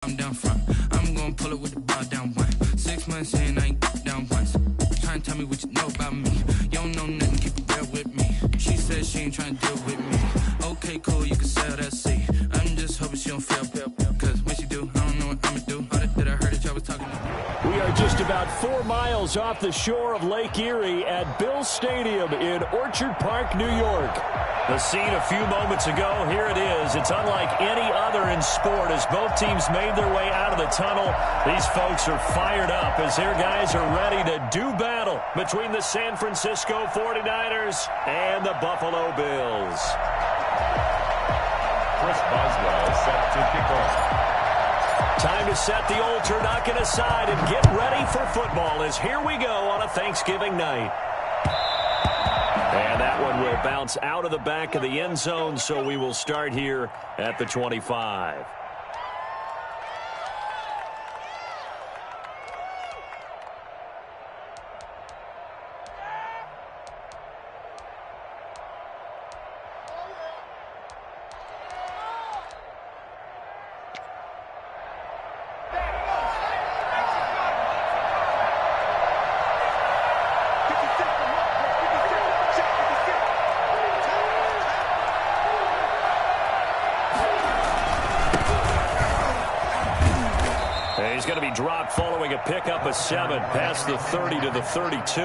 I'm down front. I'm gonna pull it with the ball down one. 6 months in, I ain't down once. Trying to tell me what you know about me. You don't know nothing, keep it real with me. She says she ain't trying to deal with me. Okay, cool, you can sell that seat. I'm just hoping she don't fail. Cause when she do, I don't know what I'ma do. All that I heard that y'all was talking about. We are just about 4 miles off the shore of Lake Erie at Bill Stadium in Orchard Park, New York. The scene a few moments ago, here it is. It's unlike any other in sport as both teams made their way out of the tunnel. These folks are fired up as their guys are ready to do battle between the San Francisco 49ers and the Buffalo Bills. Chris Boswell set to kick off. Time to set the old turnout aside and get ready for football as here we go on a Thanksgiving night. And that one will bounce out of the back of the end zone, so we will start here at the 25. He's going to be dropped following a pickup of 7 past the 30 to the 32.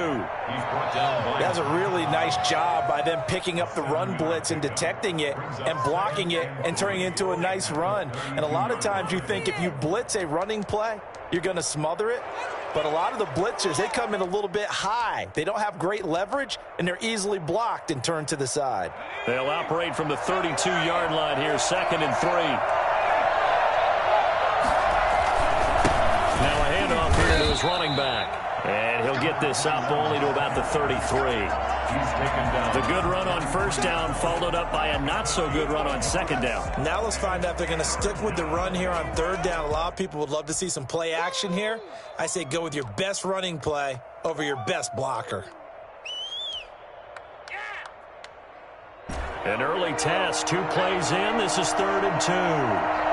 That's a really nice job by them picking up the run blitz and detecting it and blocking it and turning it into a nice run. And a lot of times you think if you blitz a running play, you're going to smother it. But a lot of the blitzers, they come in a little bit high. They don't have great leverage, and they're easily blocked and turned to the side. They'll operate from the 32-yard line here, 2nd and 3. Now a handoff here to his running back. And he'll get this up only to about the 33. The good run on first down followed up by a not-so-good run on second down. Now let's find out if they're going to stick with the run here on third down. A lot of people would love to see some play action here. I say go with your best running play over your best blocker. An early test, 2 plays in. This is 3rd and 2.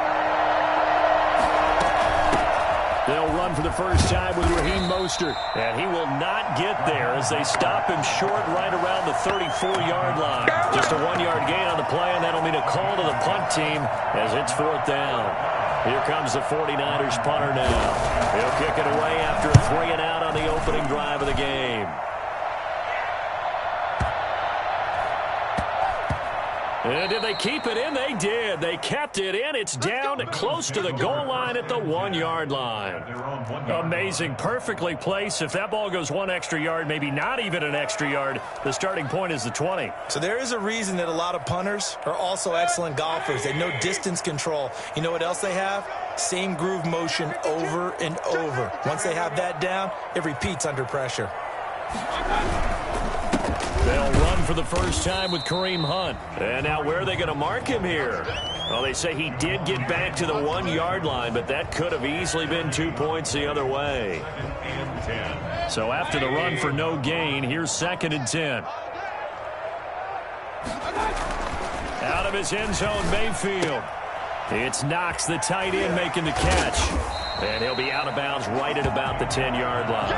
They'll run for the first time with Raheem Mostert. And he will not get there as they stop him short right around the 34-yard line. Just a 1-yard gain on the play, and that'll mean a call to the punt team as it's 4th down. Here comes the 49ers punter now. He'll kick it away after a 3-and-out on the opening drive of the game. And did they keep it in? They did. They kept it in. It's down close to the goal line at the 1-yard line. Amazing. Perfectly placed. If that ball goes 1 extra yard, maybe not even an extra yard, the starting point is the 20. So there is a reason that a lot of punters are also excellent golfers. They know distance control. You know what else they have? Same groove motion over and over. Once they have that down, it repeats under pressure. They'll run for the first time with Kareem Hunt. And now where are they going to mark him here? Well, they say he did get back to the 1-yard line, but that could have easily been 2 points the other way. So after the run for no gain, here's 2nd and 10. Out of his end zone, Mayfield. It's Knox, the tight end, making the catch. And he'll be out of bounds right at about the 10-yard line.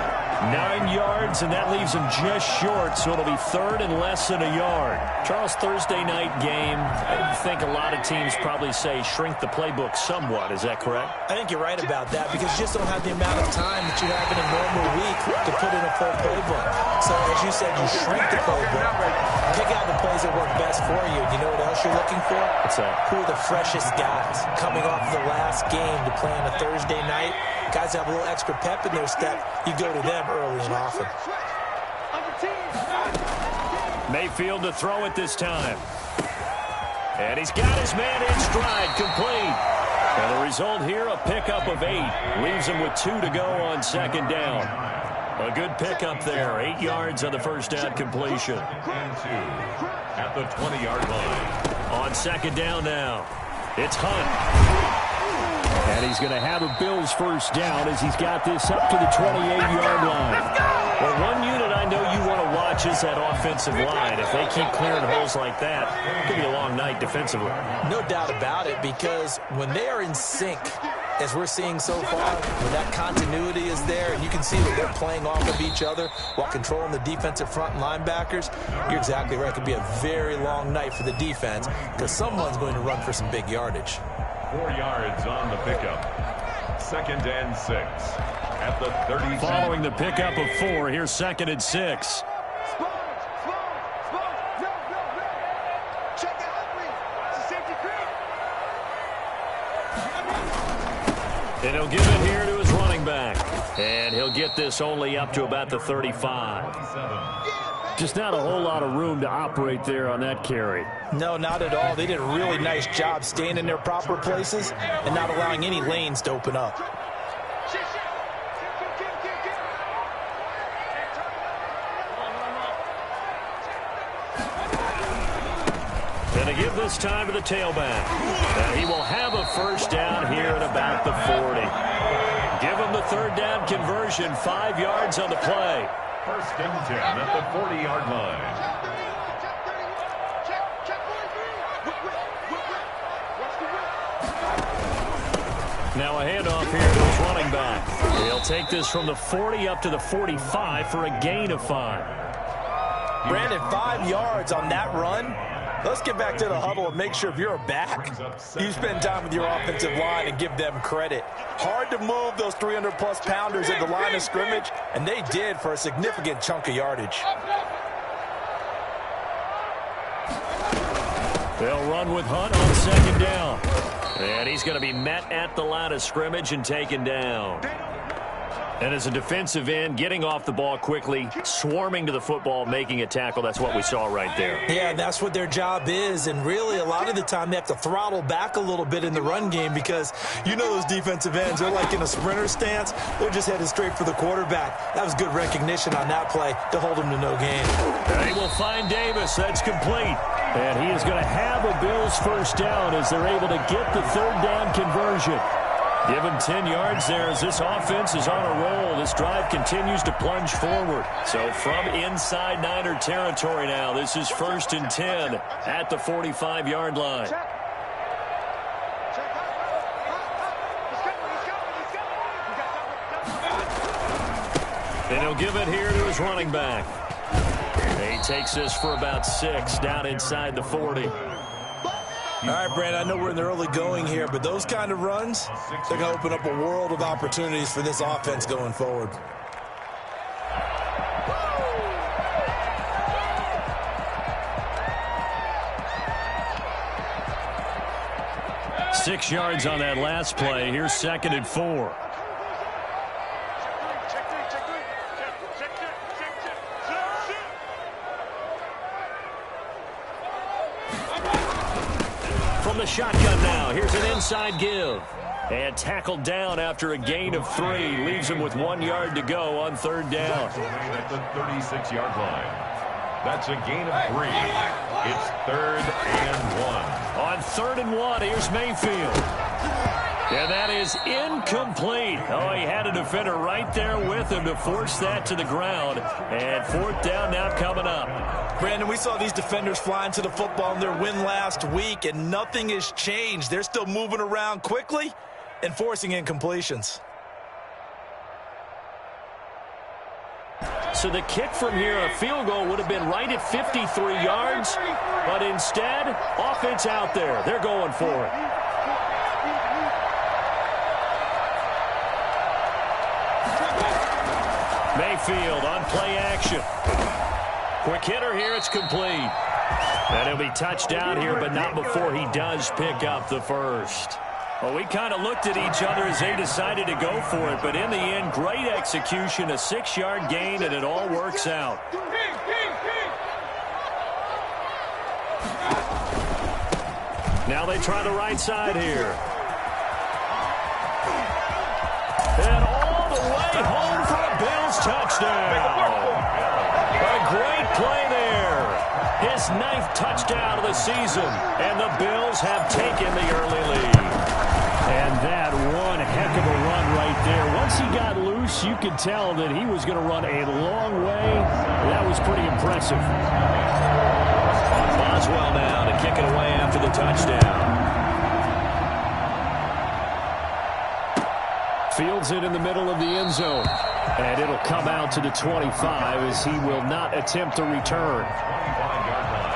9 yards, and that leaves him just short, so it'll be 3rd and less than a yard. Charles, Thursday night game, I think a lot of teams probably say shrink the playbook somewhat. Is that correct? I think you're right about that because you just don't have the amount of time that you have in a normal week to put in a full playbook. So as you said, you shrink the playbook, pick out the plays that work best for you. You know what else you're looking for? What's that? Who are the freshest guys coming off the last game to play on a Thursday night? Guys have a little extra pep in their step. You go to them early and often. Mayfield to throw it this time. And he's got his man in stride, complete. And the result here, a pickup of 8. Leaves him with 2 to go on second down. A good pickup there. 8 yards on the first down completion. At the 20-yard line. On second down now. It's Hunt. And he's going to have a Bills first down as he's got this up to the 28-yard line. Well, one unit I know you want to watch is that offensive line. If they keep clearing holes like that, it could be a long night defensively. No doubt about it, because when they are in sync, as we're seeing so far, when that continuity is there and you can see that they're playing off of each other while controlling the defensive front and linebackers, you're exactly right. It could be a very long night for the defense because someone's going to run for some big yardage. 4 yards on the pickup. 2nd and 6 at the 30. Following the pickup of 4, here's 2nd and 6. And he'll give it here to his running back. And he'll get this only up to about the 35. Just not a whole lot of room to operate there on that carry. No, not at all. They did a really nice job staying in their proper places and not allowing any lanes to open up. And to give this time to the tailback. And he will have a first down here at about the 40. Give him the 3rd down conversion, 5 yards on the play. 1st and 10 at the 40-yard line. Now a handoff here to his running back. He'll take this from the 40 up to the 45 for a gain of 5. Brandon, 5 yards on that run. Let's get back to the huddle and make sure if you're a back, you spend time with your offensive line and give them credit. Hard to move those 300-plus pounders at the line of scrimmage, and they did for a significant chunk of yardage. They'll run with Hunt on 2nd down. And he's going to be met at the line of scrimmage and taken down. And as a defensive end, getting off the ball quickly, swarming to the football, making a tackle, that's what we saw right there. Yeah, that's what their job is. And really, a lot of the time, they have to throttle back a little bit in the run game because you know those defensive ends, they're like in a sprinter stance. They're just headed straight for the quarterback. That was good recognition on that play to hold him to no gain. They will find Davis. That's complete. And he is going to have a Bills first down as they're able to get the 3rd down conversion. Give him 10 yards there as this offense is on a roll. This drive continues to plunge forward. So from inside Niner territory now, this is 1st and 10 at the 45-yard line. And he'll give it here to his running back. He takes this for about 6 down inside the 40. All right, Brandon, I know we're in the early going here, but those kind of runs, they're going to open up a world of opportunities for this offense going forward. Six yards on that last play. Here's 2nd and 4. From the shotgun now, here's an inside give. And tackled down after a gain of 3. Leaves him with 1 yard to go on 3rd down. At the 36-yard line. That's a gain of 3. It's 3rd and 1. On 3rd and 1, here's Mayfield. And that is incomplete. Oh, he had a defender right there with him to force that to the ground. And 4th down now coming up. Brandon, we saw these defenders flying to the football in their win last week, and nothing has changed. They're still moving around quickly and forcing incompletions. So the kick from here, a field goal, would have been right at 53 yards. But instead, offense out there. They're going for it. Mayfield on play action. Quick hitter here, it's complete. And he'll be touched down here, but not before he does pick up the first. Well, we kind of looked at each other as they decided to go for it, but in the end, great execution, a 6-yard gain, and it all works out. Now they try the right side here. And all the way home for a Bills touchdown. A great play there. His 9th touchdown of the season, and the Bills have taken the early lead. And that one heck of a run right there. Once he got loose, you could tell that he was going to run a long way. That was pretty impressive. Boswell now to kick it away after the touchdown. Fields it in the middle of the end zone. And it'll come out to the 25 as he will not attempt to return. 25-yard line.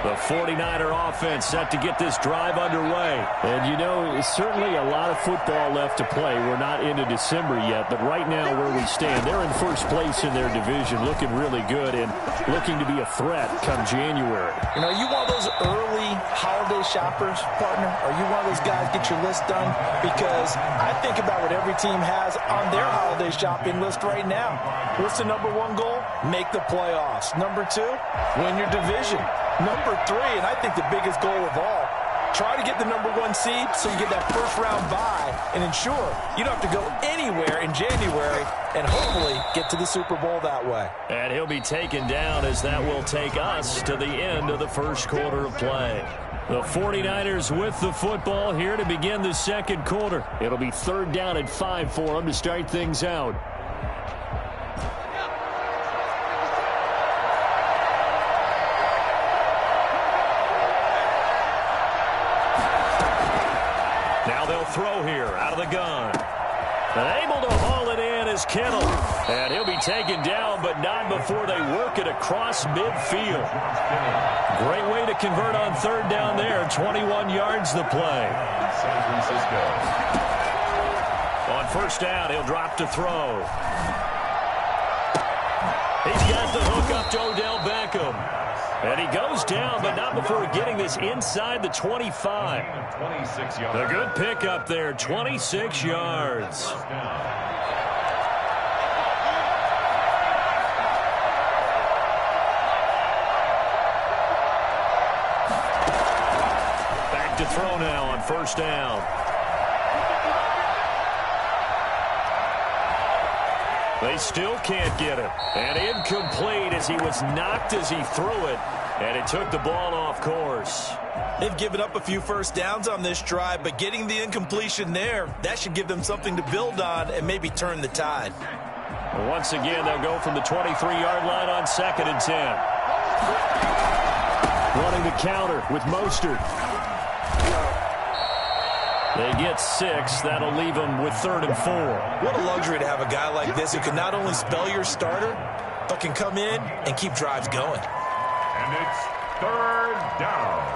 The 49er offense set to get this drive underway. And, you know, it's certainly a lot of football left to play. We're not into December yet, but right now where we stand, they're in first place in their division, looking really good and looking to be a threat come January. You know, you one of those early holiday shoppers, partner? Are you one of those guys get your list done? Because I think about what every team has on their holiday shopping list right now. What's the number one goal? Make the playoffs. Number two, win your division. Number three, and I think the biggest goal of all, try to get the number one seed so you get that first round bye and ensure you don't have to go anywhere in January and hopefully get to the Super Bowl that way. And he'll be taken down as that will take us to the end of the first quarter of play. The 49ers with the football here to begin the second quarter. It'll be 3rd down and 5 for them to start things out. Now they'll throw here out of the gun. And able to haul it in is Kittle. And he'll be taken down, but not before they work it across midfield. Great way to convert on 3rd down there. 21 yards the play. San Francisco. On 1st down, he'll drop to throw. He's got the hook up to Odell Beckham. And he goes down, but not before getting this inside the 25. 26 yards. A good pickup there, 26 yards. Back to throw now on 1st down. They still can't get him. And incomplete as he was knocked as he threw it. And it took the ball off course. They've given up a few first downs on this drive, but getting the incompletion there, that should give them something to build on and maybe turn the tide. Once again, they'll go from the 23-yard line on 2nd and 10. Running the counter with Mostert. They get 6. That'll leave them with 3rd and 4. What a luxury to have a guy like this who can not only spell your starter, but can come in and keep drives going. And it's 3rd down.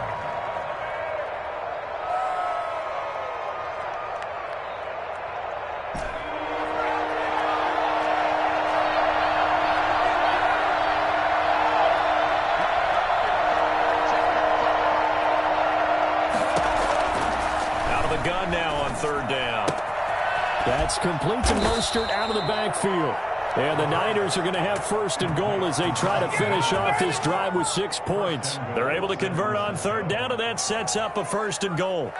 Gun now on 3rd down. That's complete to Mostert out of the backfield. And the Niners are going to have 1st and goal as they try to finish off this drive with 6 points. They're able to convert on 3rd down, and that sets up a 1st and goal.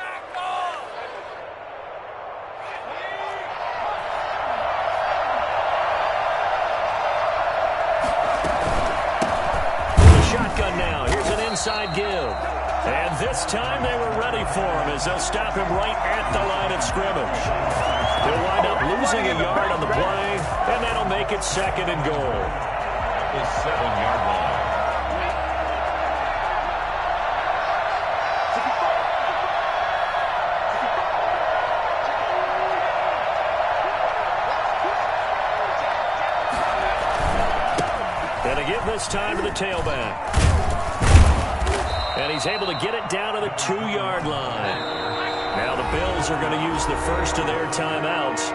The shotgun now. Here's an inside give. And this time they were ready for him as they'll stop him right at the line of scrimmage. They'll wind up losing a yard on the play, and that'll make it 2nd and goal. The 7-yard line. And to give this time to the tailback. And he's able to get it down to the 2-yard line. Now the Bills are going to use the first of their timeouts.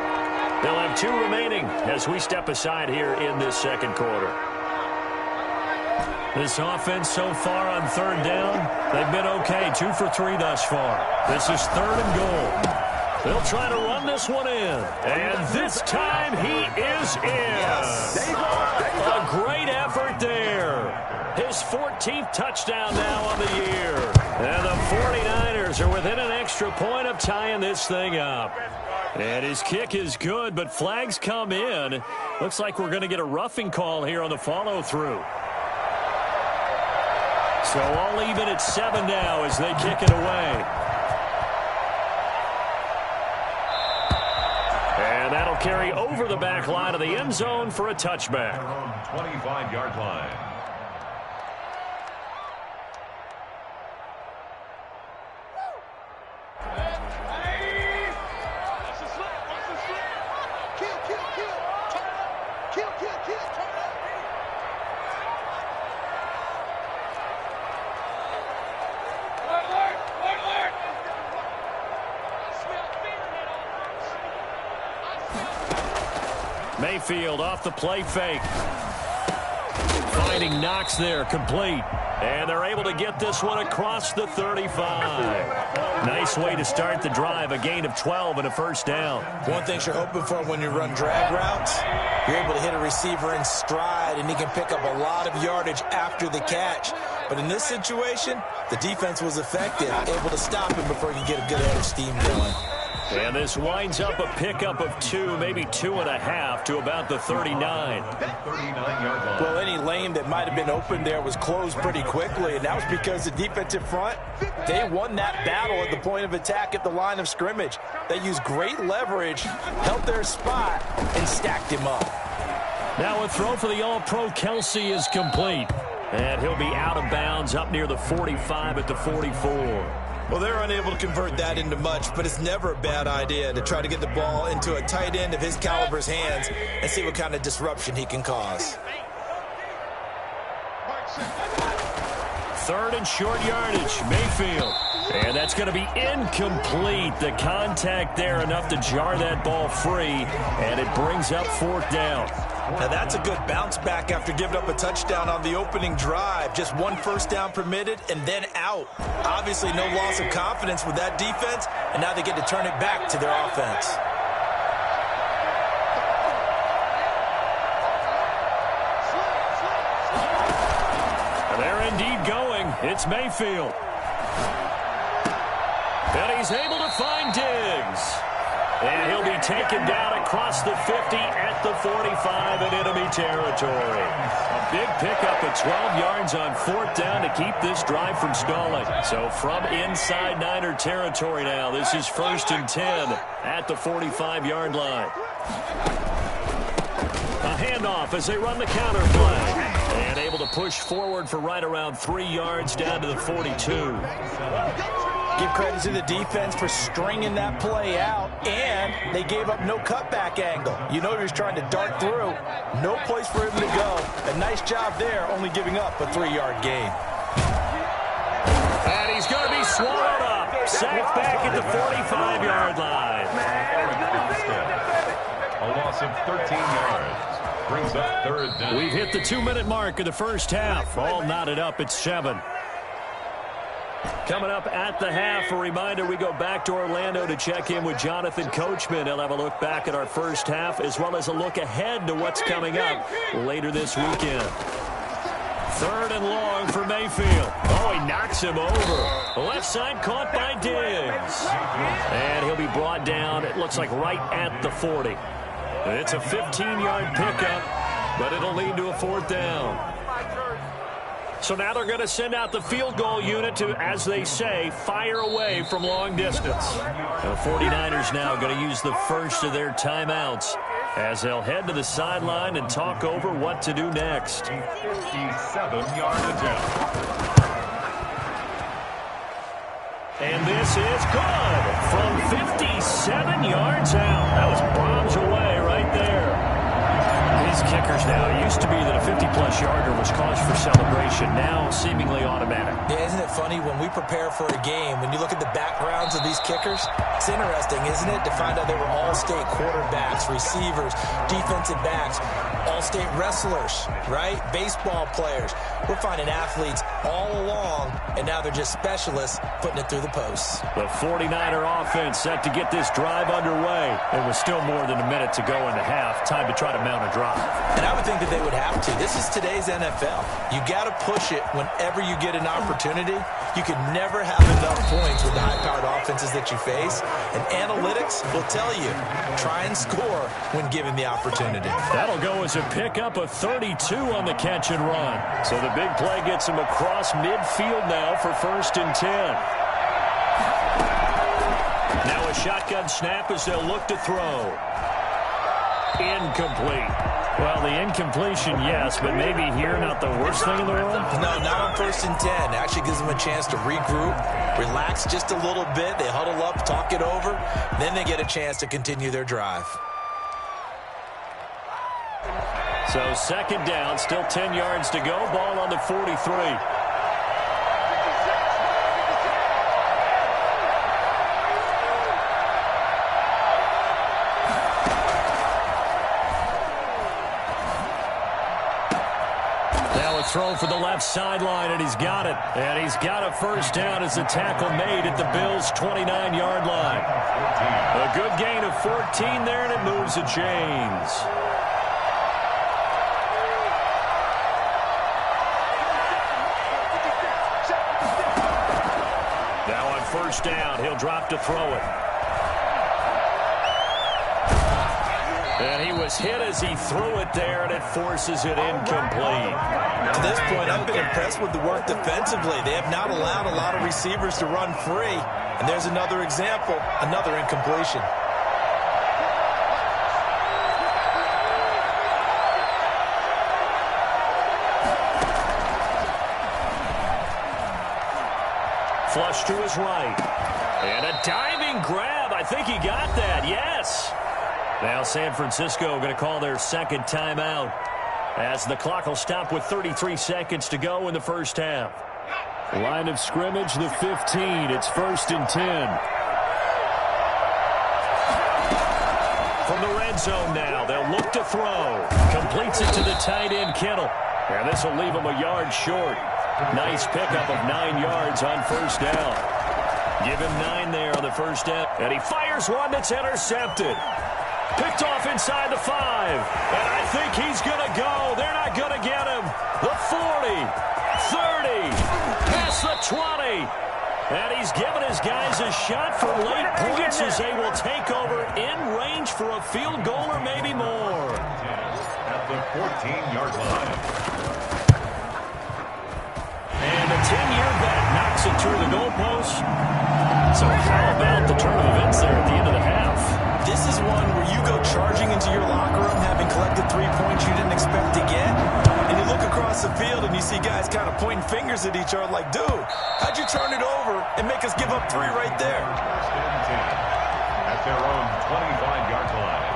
They'll have 2 remaining as we step aside here in this second quarter. This offense so far on 3rd down, they've been okay. 2 for 3 thus far. This is 3rd and goal. They'll try to run this one in. And this time he is in. A great effort there. His 14th touchdown now on the year. And the 49ers are within an extra point of tying this thing up. And his kick is good, but flags come in. Looks like we're going to get a roughing call here on the follow-through. So all even at 7 now as they kick it away. And that'll carry over the back line of the end zone for a touchback. 25-yard line. Mayfield off the play fake. Finding Knox there, complete. And they're able to get this one across the 35. Nice way to start the drive, a gain of 12 and a first down. One thing you're hoping for when you run drag routes, you're able to hit a receiver in stride, and he can pick up a lot of yardage after the catch. But in this situation, the defense was effective, able to stop him before he could get a good head of steam going. And this winds up a pickup of 2, maybe 2.5 to about the 39. 39-yard line. Well, any lane that might have been open there was closed pretty quickly, and that was because the defensive front, they won that battle at the point of attack at the line of scrimmage. They used great leverage, held their spot, and stacked him up. Now a throw for the All-Pro Kelsey is complete. And he'll be out of bounds up near the 45 at the 44. Well, they're unable to convert that into much, but it's never a bad idea to try to get the ball into a tight end of his caliber's hands and see what kind of disruption he can cause. Third and short yardage, Mayfield. And that's going to be incomplete. The contact there enough to jar that ball free, and it brings up fourth down. Now that's a good bounce back after giving up a touchdown on the opening drive. Just one first down permitted and then out. Obviously no loss of confidence with that defense, and now they get to turn it back to their offense. And they're indeed going. It's Mayfield. And he's able to find Diggs. And he'll be taken down across the 50 at the 45 in enemy territory. A big pickup of 12 yards on fourth down to keep this drive from stalling. So from inside Niner territory now, this is 1st and 10 at the 45-yard line. A handoff as they run the counter play. And able to push forward for right around 3 yards down to the 42. Give credit to the defense for stringing that play out, and they gave up no cutback angle. You know he was trying to dart through. No place for him to go. A nice job there, only giving up a 3-yard gain. And he's going to be swallowed up. Sacked back at the 45-yard line. A loss of 13 yards. Brings up third down. We've hit the 2-minute mark of the first half. All knotted up at 7. Coming up at the half, a reminder, we go back to Orlando to check in with Jonathan Coachman. He'll have a look back at our first half as well as a look ahead to what's coming up later this weekend. 3rd and long for Mayfield. Oh, he knocks him over. Left side caught by Diggs. And he'll be brought down, it looks like right at the 40. It's a 15-yard pickup, but it'll lead to a 4th down. So now they're going to send out the field goal unit to, as they say, fire away from long distance. The 49ers now going to use the first of their timeouts as they'll head to the sideline and talk over what to do next. 57-yard attempt. And this is good from 57 yards out. That was bombs away right there. These kickers now, it used to be that a 50-plus yarder was cause for celebration, now seemingly automatic. Yeah, isn't it funny when we prepare for a game, when you look at the backgrounds of these kickers, it's interesting, isn't it, to find out they were all-state quarterbacks, receivers, defensive backs, all-state wrestlers, right? Baseball players. We're finding athletes all along, and now they're just specialists putting it through the posts. The 49er offense set to get this drive underway. It was still more than a minute to go in the half. Time to try to mount a drive. And I would think that they would have to. This is today's NFL. You got to push it whenever you get an opportunity. You can never have enough points with the high-powered offenses that you face. And analytics will tell you, try and score when given the opportunity. That'll go as a pickup of 32 on the catch and run. So the big play gets him across midfield now for 1st and 10. Now a shotgun snap as they'll look to throw. Incomplete. Well, the incompletion, yes, but maybe here not the worst thing in the world? No, not on 1st and 10. It actually gives them a chance to regroup, relax just a little bit. They huddle up, talk it over. Then they get a chance to continue their drive. So 2nd down, still 10 yards to go. Ball on the 43. throw for the left sideline, and he's got it. And he's got a first down as the tackle made at the Bills' 29-yard line. A good gain of 14 there, and it moves the chains. Now on first down, he'll drop to throw it. And he was hit as he threw it there, and it forces it incomplete. To this point, I've been impressed with the work defensively. They have not allowed a lot of receivers to run free. And there's another example, another incompletion. Flush to his right. And a diving grab. I think he got that. Yes. Now San Francisco going to call their second timeout as the clock will stop with 33 seconds to go in the first half. Line of scrimmage, the 15. It's 1st and 10. From the red zone now, they'll look to throw. Completes it to the tight end, Kittle. And this will leave him a yard short. Nice pickup of 9 yards on first down. Give him 9 there on the first down. And he fires one that's intercepted. Picked off inside the 5. And I think he's going to go. They're not going to get him. The 40, 30, past the 20. And he's given his guys a shot for late points as they will take over in range for a field goal or maybe more. At the 14-yard line. And the 10-year vet knocks it through the goalpost. So how about the turn of events there at the end of the half? This is one where you go charging into your locker room having collected 3 points you didn't expect to get. And you look across the field and you see guys kind of pointing fingers at each other like, dude, how'd you turn it over and make us give up 3 right there? 1st and 10 at their own 25-yard line.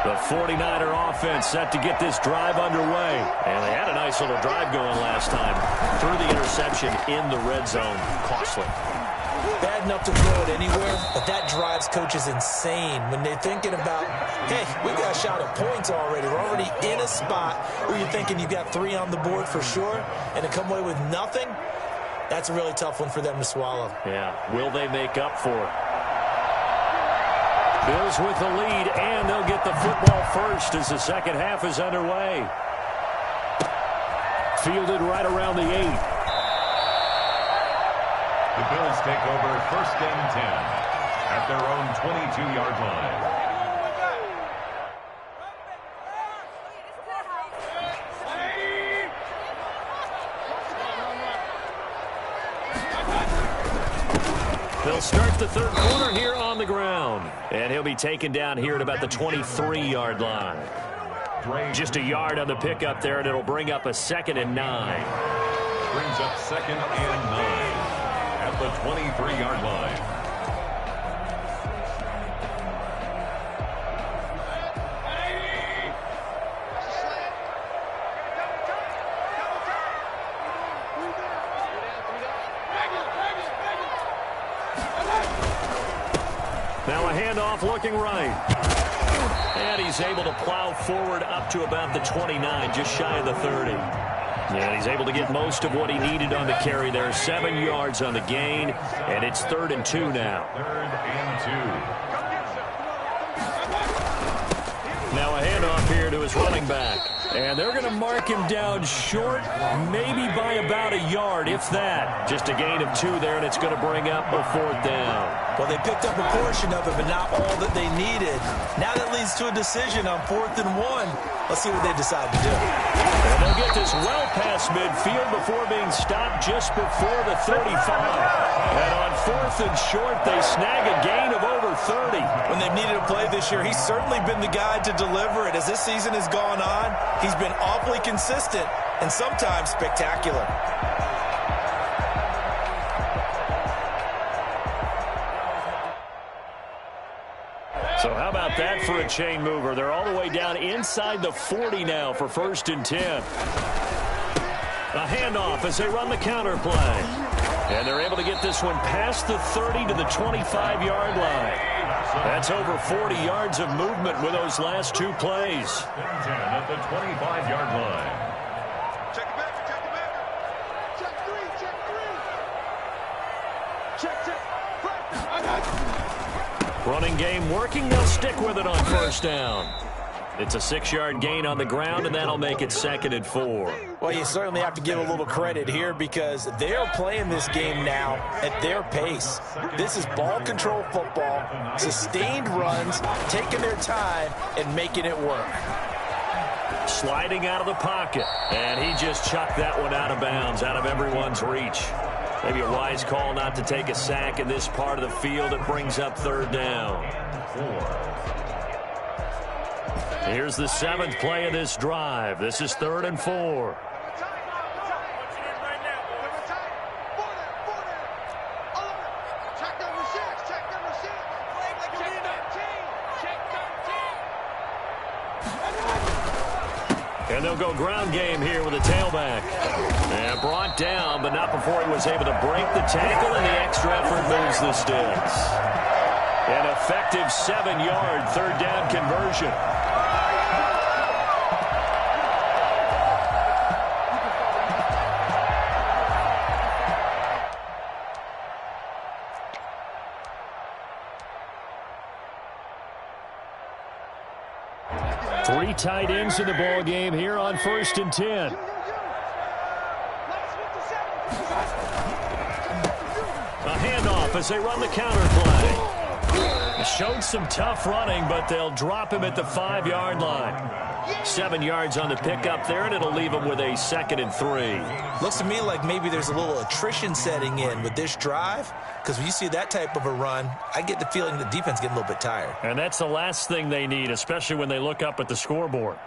The 49er offense set to get this drive underway. And they had a nice little drive going last time. Threw the interception in the red zone. Costly. Bad enough to throw it anywhere, but that drives coaches insane when they're thinking about, hey, we got a shot at points already. We're already in a spot where you're thinking you got 3 on the board for sure, and to come away with nothing, that's a really tough one for them to swallow. Yeah, will they make up for it? Bills with the lead, and they'll get the football first as the second half is underway. Fielded right around the 8. The Bills take over 1st and 10 at their own 22-yard line. They'll start the third quarter here on the ground. And he'll be taken down here at about the 23-yard line. Just a yard on the pickup there, and it'll bring up a 2nd and 9. Brings up 2nd and 9 at the 23-yard line. Now a handoff looking right. And he's able to plow forward up to about the 29, just shy of the 30. Yeah, he's able to get most of what he needed on the carry there. 7 yards on the gain, and it's 3rd and 2 now. 3rd and 2. Now a handoff here to his running back. And they're going to mark him down short, maybe by about a yard, if that. Just a gain of 2 there, and it's going to bring up a 4th down. Well, they picked up a portion of it, but not all that they needed. Now that leads to a decision on 4th and 1. Let's see what they decide to do. And they'll get this well past midfield before being stopped just before the 35. And on 4th and short, they snag a gain of over 30. When they've needed a play this year, he's certainly been the guy to deliver it. As this season has gone on, he's been awfully consistent and sometimes spectacular. So how about that for a chain mover? They're all the way down inside the 40 now for 1st and 10. A handoff as they run the counter play. And they're able to get this one past the 30 to the 25-yard line. That's over 40 yards of movement with those last 2 plays. 10 at the 25-yard line. Check it back, check it back. Check three. Check. Running game working. They'll stick with it on first down. It's a 6-yard gain on the ground, and that'll make it 2nd and 4. Well, you certainly have to give a little credit here because they're playing this game now at their pace. This is ball control football, sustained runs, taking their time and making it work. Sliding out of the pocket, and he just chucked that one out of bounds, out of everyone's reach. Maybe a wise call not to take a sack in this part of the field. It brings up 3rd down. 4. Here's the 7th play of this drive. This is 3rd and 4. And they'll go ground game here with a tailback. And brought down, but not before he was able to break the tackle, and the extra effort moves the sticks. An effective 7-yard 3rd down conversion. Three tight ends in the ball game here on 1st and 10. A handoff as they run the counter play. Showed some tough running, but they'll drop him at the 5-yard line. 7 yards on the pickup there, and it'll leave him with a 2nd and 3. Looks to me like maybe there's a little attrition setting in with this drive, because when you see that type of a run, I get the feeling the defense getting a little bit tired. And that's the last thing they need, especially when they look up at the scoreboard.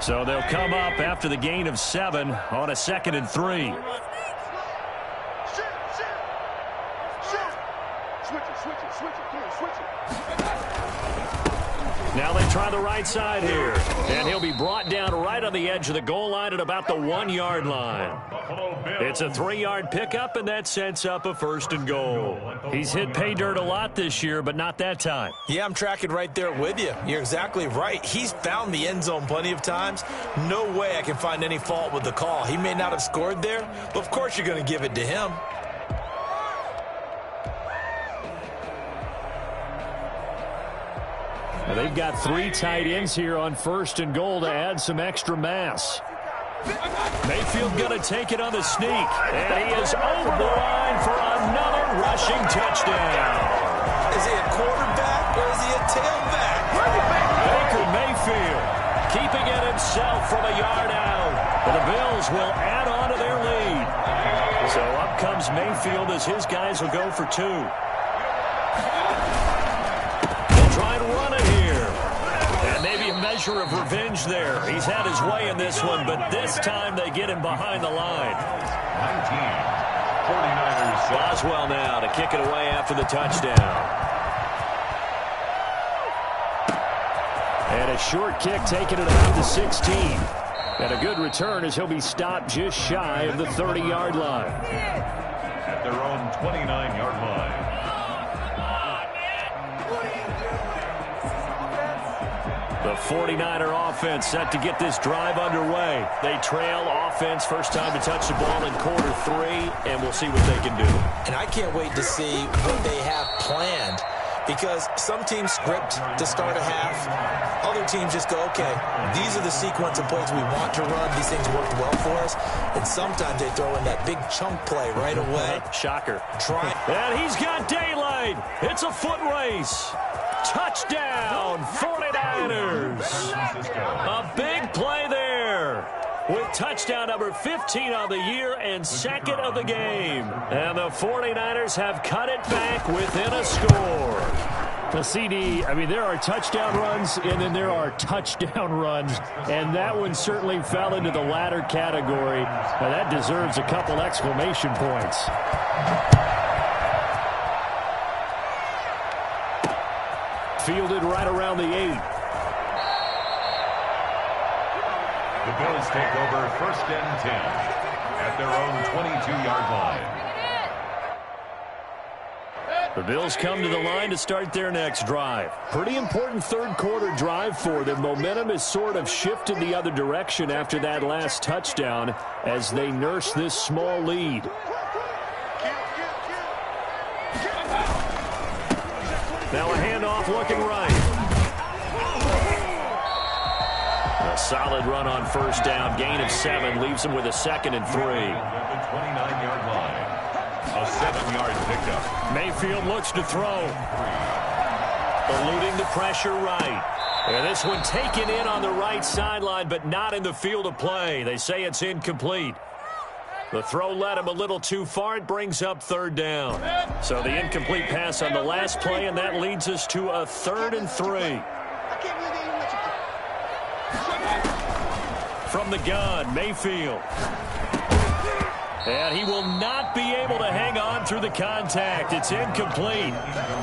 So they'll come up after the gain of 7 on a 2nd and 3. Now they try the right side here. And he'll be brought down right on the edge of the goal line at about the 1-yard line. It's a 3-yard pickup, and that sets up a 1st and goal. He's hit pay dirt a lot this year, but not that time. Yeah, I'm tracking right there with you. You're exactly right. He's found the end zone plenty of times. No way I can find any fault with the call. He may not have scored there, but of course you're going to give it to him. Now they've got 3 tight ends here on 1st and goal to add some extra mass. Mayfield going to take it on the sneak. And he is over the line for another rushing touchdown. Is he a quarterback or is he a tailback? Baker Mayfield keeping it himself from a yard out. And the Bills will add on to their lead. So up comes Mayfield as his guys will go for 2. They'll try and run it here. And maybe a measure of revenge there. He's had his way in this one, but this time they get him behind the line. 49ers. Boswell now to kick it away after the touchdown. And a short kick taken at about the 16. And a good return as he'll be stopped just shy of the 30-yard line. At their own 29-yard line. The 49er offense set to get this drive underway. They trail offense, first time to touch the ball in quarter 3, and we'll see what they can do. And I can't wait to see what they have planned, because some teams script to start a half. Other teams just go, okay, these are the sequence of plays we want to run. These things worked well for us. And sometimes they throw in that big chunk play right away. Shocker. And he's got daylight. It's a foot race. Touchdown, 49ers. A big play there with touchdown number 15 on the year and 2nd of the game. And the 49ers have cut it back within a score. The CD, I mean, there are touchdown runs and then there are touchdown runs. And that one certainly fell into the latter category. Now that deserves a couple exclamation points. Fielded right around the 8. The Bills take over 1st and 10 at their own 22-yard line. The Bills come to the line to start their next drive. Pretty important third-quarter drive for them. Momentum has sort of shifted the other direction after that last touchdown as they nurse this small lead. Now a handoff looking right. A solid run on first down. Gain of 7 leaves them with a 2nd and 3. At the 29-yard line. A 7-yard pickup. Mayfield looks to throw. Eluding the pressure right. And this one taken in on the right sideline, but not in the field of play. They say it's incomplete. The throw led him a little too far. It brings up 3rd down. So the incomplete pass on the last play, and that leads us to a 3rd and 3. From the gun, Mayfield. And he will not be able to hang on through the contact. It's incomplete.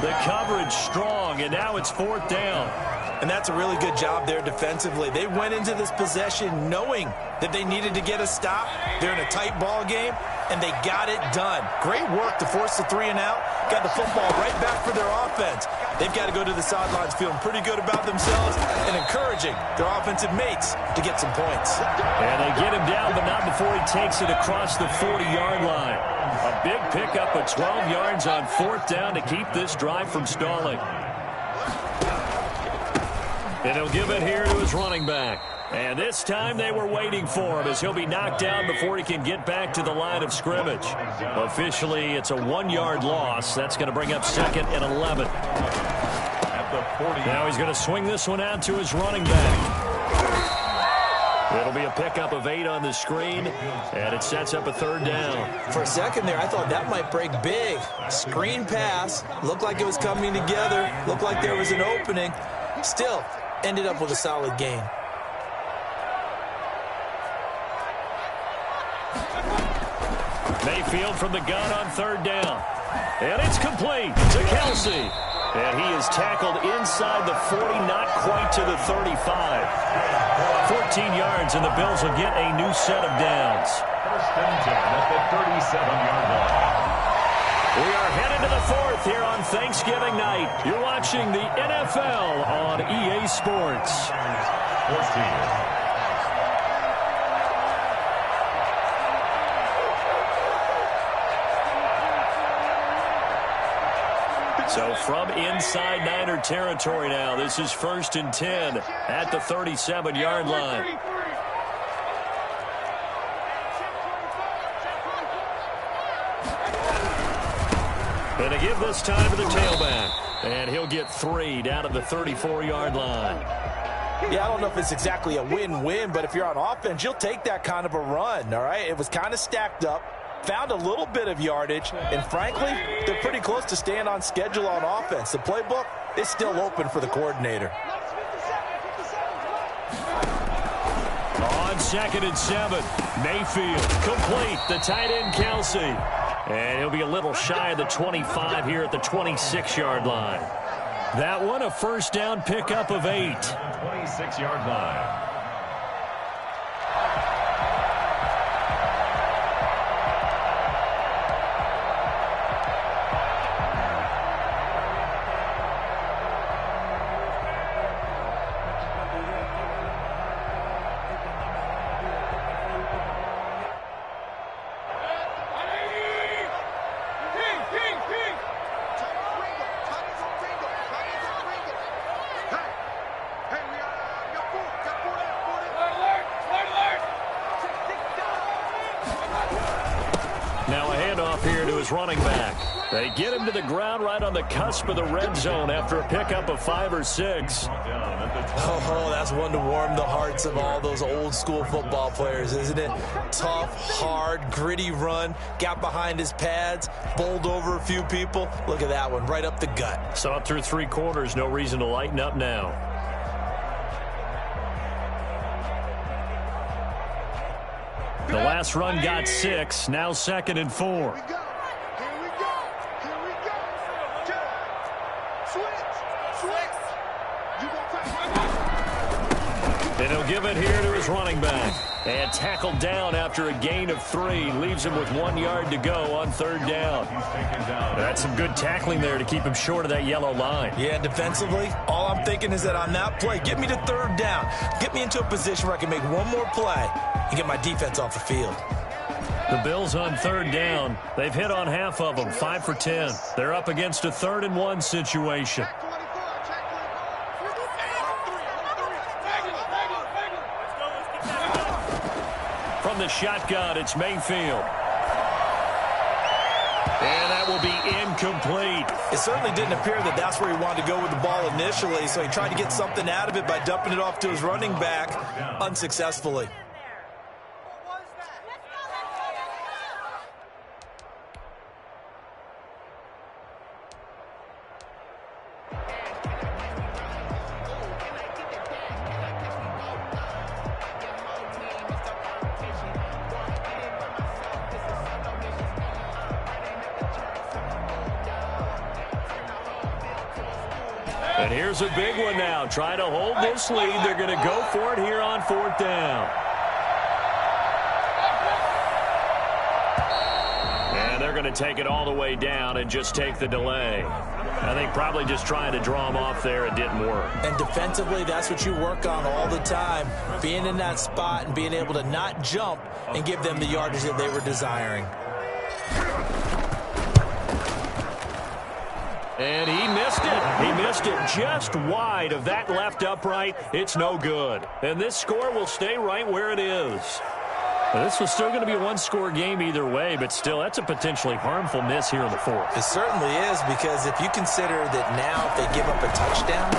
The coverage strong, and now it's 4th down. And that's a really good job there defensively. They went into this possession knowing that they needed to get a stop. They're in a tight ball game, and they got it done. Great work to force the 3 and out. Got the football right back for their offense. They've got to go to the sidelines feeling pretty good about themselves and encouraging their offensive mates to get some points. And they get him down, but not before he takes it across the 40-yard line. A big pickup of 12 yards on 4th down to keep this drive from stalling. And he'll give it here to his running back. And this time they were waiting for him as he'll be knocked down before he can get back to the line of scrimmage. Officially, it's a 1-yard loss. That's going to bring up 2nd and 11. At the 40. Now he's going to swing this one out to his running back. It'll be a pickup of 8 on the screen, and it sets up a 3rd down. For a second there, I thought that might break big. Screen pass. Looked like it was coming together. Looked like there was an opening. Still, ended up with a solid gain. Mayfield from the gun on 3rd down. And it's complete to Kelsey. And he is tackled inside the 40, not quite to the 35. 14 yards, and the Bills will get a new set of downs. 1st and 10 at the 37-yard line. We are headed to the 4th here on Thanksgiving night. You're watching the NFL on EA Sports. 14. So from inside Niner territory now, this is 1st and 10 at the 37-yard line. And a give this time to the tailback. And he'll get 3 down at the 34-yard line. Yeah, I don't know if it's exactly a win-win, but if you're on offense, you'll take that kind of a run, all right? It was kind of stacked up. Found a little bit of yardage, and frankly, they're pretty close to staying on schedule on offense. The playbook is still open for the coordinator. On 2nd and 7, Mayfield complete, the tight end Kelsey. And he'll be a little shy of the 25 here at the 26-yard line. That one a 1st down pickup of 8. 26-yard line. Running back. They get him to the ground right on the cusp of the red zone after a pickup of 5 or 6. Oh, that's one to warm the hearts of all those old school football players, isn't it? Tough, hard, gritty run, got behind his pads, bowled over a few people. Look at that one, right up the gut. Saw it through 3 quarters, no reason to lighten up now. The last run got 6, now 2nd and 4. And he'll give it here to his running back. And tackled down after a gain of 3. Leaves him with 1 yard to go on 3rd down. That's some good tackling there to keep him short of that yellow line. Yeah, defensively, all I'm thinking is that on that play, get me to 3rd down. Get me into a position where I can make one more play and get my defense off the field. The Bills on 3rd down. They've hit on half of them, 5 for 10. They're up against a 3rd and 1 situation. From the shotgun, it's Mayfield. And that will be incomplete. It certainly didn't appear that that's where he wanted to go with the ball initially, so he tried to get something out of it by dumping it off to his running back unsuccessfully. And here's a big one now. Trying to hold this lead. They're going to go for it here on 4th down. And they're going to take it all the way down and just take the delay. I think probably just trying to draw him off there. It didn't work. And defensively, that's what you work on all the time. Being in that spot and being able to not jump and give them the yardage that they were desiring. And he missed it. He missed it just wide of that left upright. It's no good. And this score will stay right where it is. Now, this was still going to be a one-score game either way, but still, that's a potentially harmful miss here in the 4th. It certainly is, because if you consider that now if they give up a touchdown,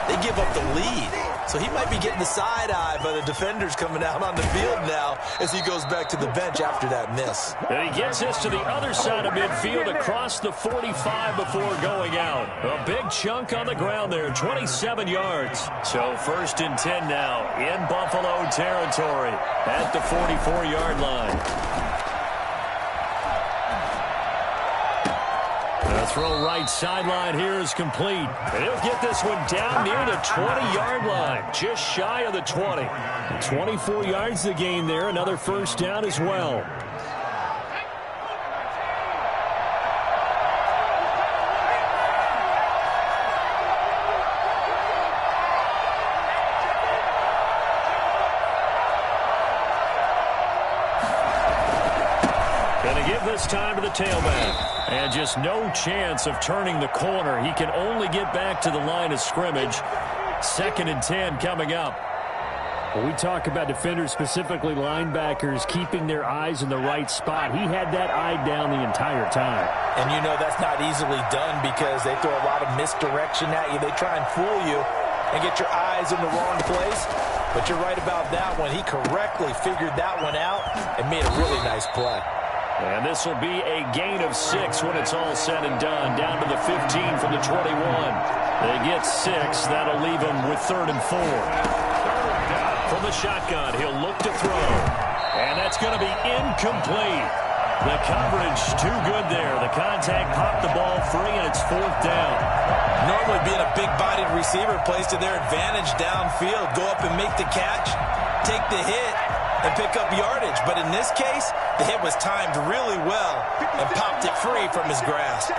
they give up the lead. So he might be getting the side eye by the defenders coming out on the field now as he goes back to the bench after that miss. And he gets this to the other side of midfield across the 45 before going out. A big chunk on the ground there, 27 yards. So 1st and 10 now in Buffalo territory at the 44-yard line. The throw right sideline here is complete. And he'll get this one down near the 20-yard line, just shy of the 20. 24 yards the gain there, another 1st down as well. Going to give this time to the tailback. And just no chance of turning the corner. He can only get back to the line of scrimmage. 2nd and 10 coming up. When we talk about defenders, specifically linebackers, keeping their eyes in the right spot, he had that eye down the entire time. And you know that's not easily done because they throw a lot of misdirection at you. They try and fool you and get your eyes in the wrong place. But you're right about that one. He correctly figured that one out and made a really nice play. And this will be a gain of 6 when it's all said and done. Down to the 15 from the 21. They get 6. That'll leave them with 3rd and 4. From the shotgun, he'll look to throw. And that's going to be incomplete. The coverage too good there. The contact popped the ball free, and it's 4th down. Normally being a big-bodied receiver plays to their advantage downfield. Go up and make the catch, take the hit, and pick up yardage. But in this case, the hit was timed really well and popped it free from his grasp.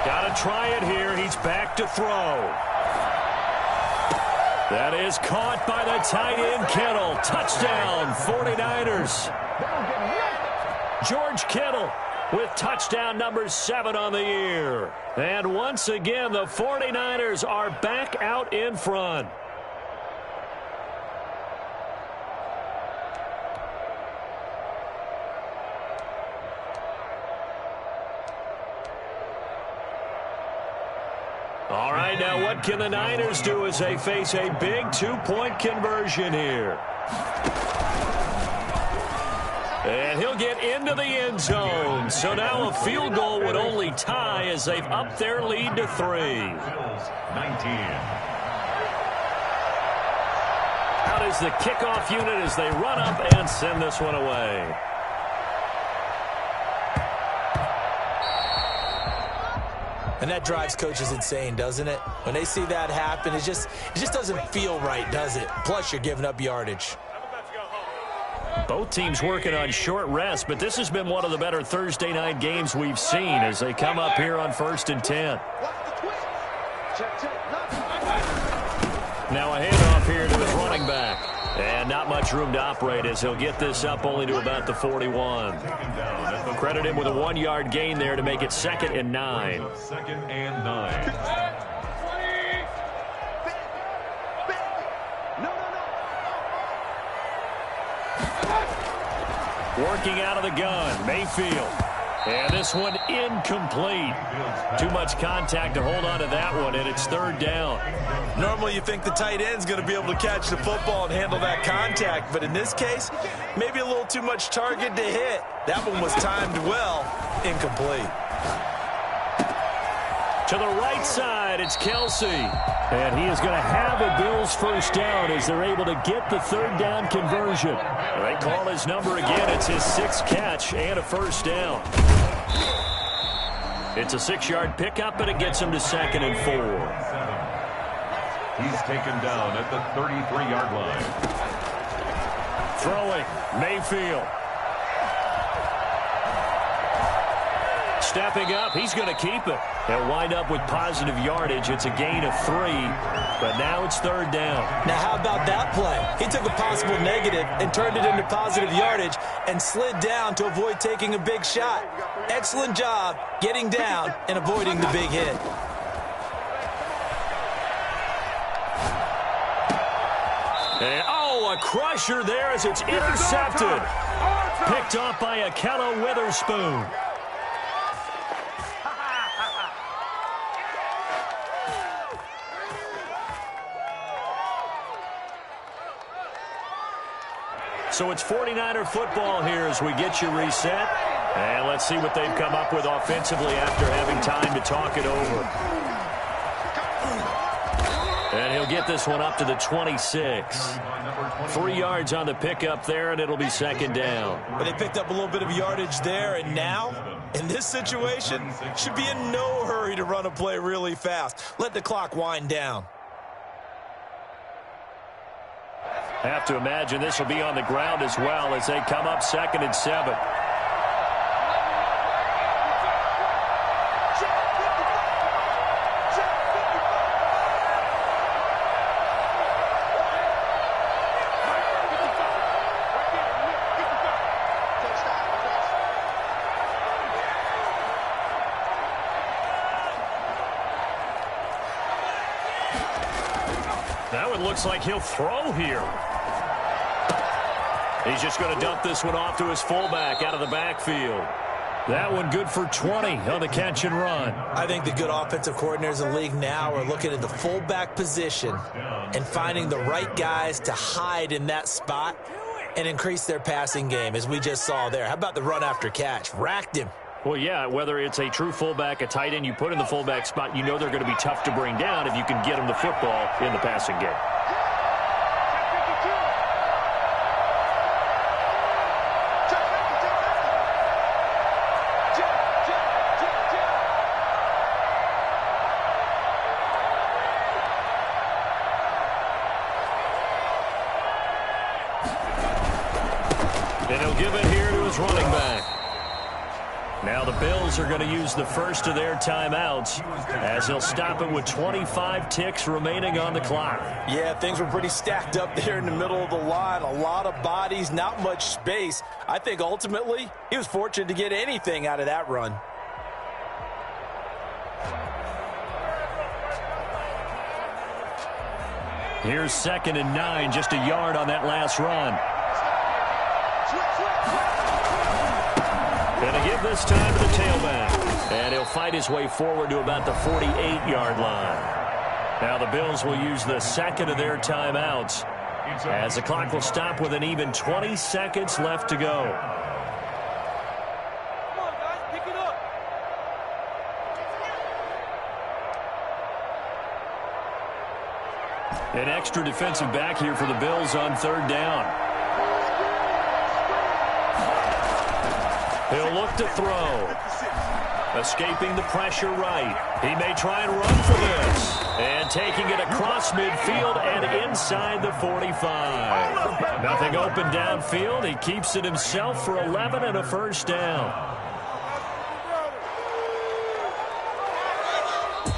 Got to try it here. He's back to throw. That is caught by the tight end, Kittle. Touchdown, 49ers. George Kittle with touchdown number 7 on the year. And once again, the 49ers are back out in front. All right, now what can the Niners do as they face a big 2-point conversion here? And he'll get into the end zone. So now a field goal would only tie as they've upped their lead to 3. 19. Out is the kickoff unit as they run up and send this one away. And that drives coaches insane, doesn't it? When they see that happen, it just doesn't feel right, does it? Plus, you're giving up yardage. Both teams working on short rest, but this has been one of the better Thursday night games we've seen as they come up here on 1st and 10. Now a handoff here to his running back. And not much room to operate as he'll get this up only to about the 41. Credit him with a 1-yard gain there to make it 2nd and 9. 2nd and 9. Working out of the gun, Mayfield. And this one incomplete. Too much contact to hold on to that one, and it's 3rd down. Normally you think the tight end's going to be able to catch the football and handle that contact, but in this case, maybe a little too much target to hit. That one was timed well, incomplete. To the right side, it's Kelsey. And he is going to have a Bills first down as they're able to get the 3rd down conversion. They call his number again. It's his 6th catch and a first down. It's a 6-yard pickup, and it gets him to 2nd and 4. He's taken down at the 33-yard line. Throwing, Mayfield. Stepping up, he's going to keep it. They'll wind up with positive yardage. It's a gain of 3, but now it's 3rd down. Now, how about that play? He took a possible negative and turned it into positive yardage and slid down to avoid taking a big shot. Excellent job getting down and avoiding the big hit. And, a crusher there as it's intercepted. Picked off by Ahkello Witherspoon. So it's 49er football here as we get you reset. And let's see what they've come up with offensively after having time to talk it over. And he'll get this one up to the 26. 3 yards on the pickup there, and it'll be 2nd down. But they picked up a little bit of yardage there, and now, in this situation, should be in no hurry to run a play really fast. Let the clock wind down. Have to imagine this will be on the ground as well as they come up 2nd and 7. Now it looks like he'll throw here. He's just going to dump this one off to his fullback out of the backfield. That one good for 20 on the catch and run. I think the good offensive coordinators in the league now are looking at the fullback position and finding the right guys to hide in that spot and increase their passing game, as we just saw there. How about the run after catch? Racked him. Well, yeah, whether it's a true fullback, a tight end you put in the fullback spot, you know they're going to be tough to bring down if you can get them the football in the passing game. And he'll give it here to his running back. Now the Bills are going to use the first of their timeouts as he'll stop it with 25 ticks remaining on the clock. Yeah, things were pretty stacked up there in the middle of the line. A lot of bodies, not much space. I think ultimately he was fortunate to get anything out of that run. Here's 2nd and 9, just a yard on that last run. Going to give this time to the tailback. And he'll fight his way forward to about the 48-yard line. Now the Bills will use the second of their timeouts as the clock will stop with an even 20 seconds left to go. Come on, guys, pick it up. An extra defensive back here for the Bills on 3rd down. He'll look to throw. Escaping the pressure right. He may try and run for this. And taking it across midfield and inside the 45. Nothing open downfield. He keeps it himself for 11 and a first down.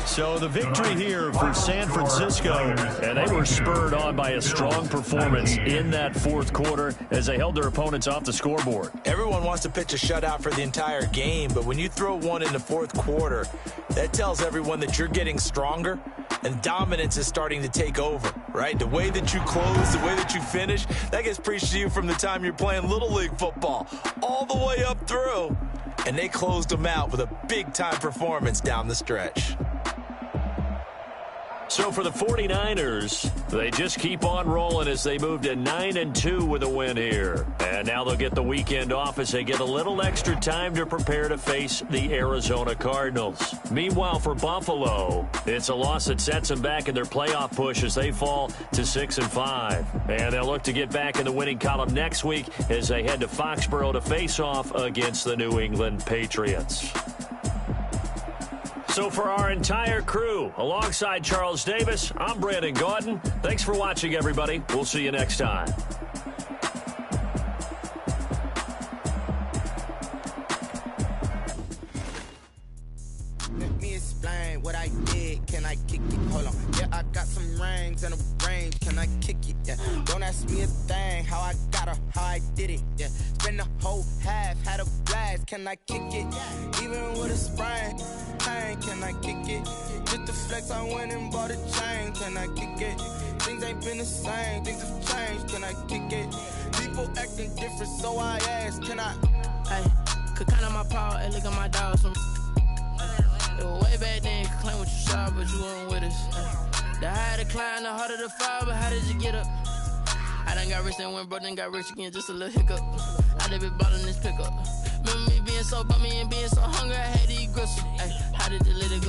So the victory here for San Francisco, and they were spurred on by a strong performance in that fourth quarter as they held their opponents off the scoreboard. Everyone wants to pitch a shutout for the entire game, but when you throw one in the fourth quarter, that tells everyone that you're getting stronger and dominance is starting to take over, right? The way that you close, the way that you finish, that gets preached to you from the time you're playing Little League football all the way up through, and they closed them out with a big-time performance down the stretch. So for the 49ers, they just keep on rolling as they move to 9-2 with a win here. And now they'll get the weekend off as they get a little extra time to prepare to face the Arizona Cardinals. Meanwhile, for Buffalo, it's a loss that sets them back in their playoff push as they fall to 6-5. And they'll look to get back in the winning column next week as they head to Foxborough to face off against the New England Patriots. So for our entire crew, alongside Charles Davis, I'm Brandon Gaudin. Thanks for watching, everybody. We'll see you next time. Let me explain what I did. Can I kick it? Hold on. Yeah, I got some rings and a range. Can I kick it? Yeah. Don't ask me a thing. How I got her, how I did it. Yeah. Spend the whole half, had a blast. Can I kick it? Even with a sprain. Can I kick it? Just the flex, I went and bought a chain. Can I kick it? Things ain't been the same, things have changed. Can I kick it? People acting different, so I asked, can I? Hey, could count on my power, and look at my dogs. It was way back then, you could claim what you saw, but you weren't with us. The higher the climb, the harder the fall, but how did you get up? I done got rich and went broke, then got rich again, just a little hiccup. I done been ballin' this pickup. Remember me being so bummy and being so hungry, I had to eat gristle. Ay, how did the little go?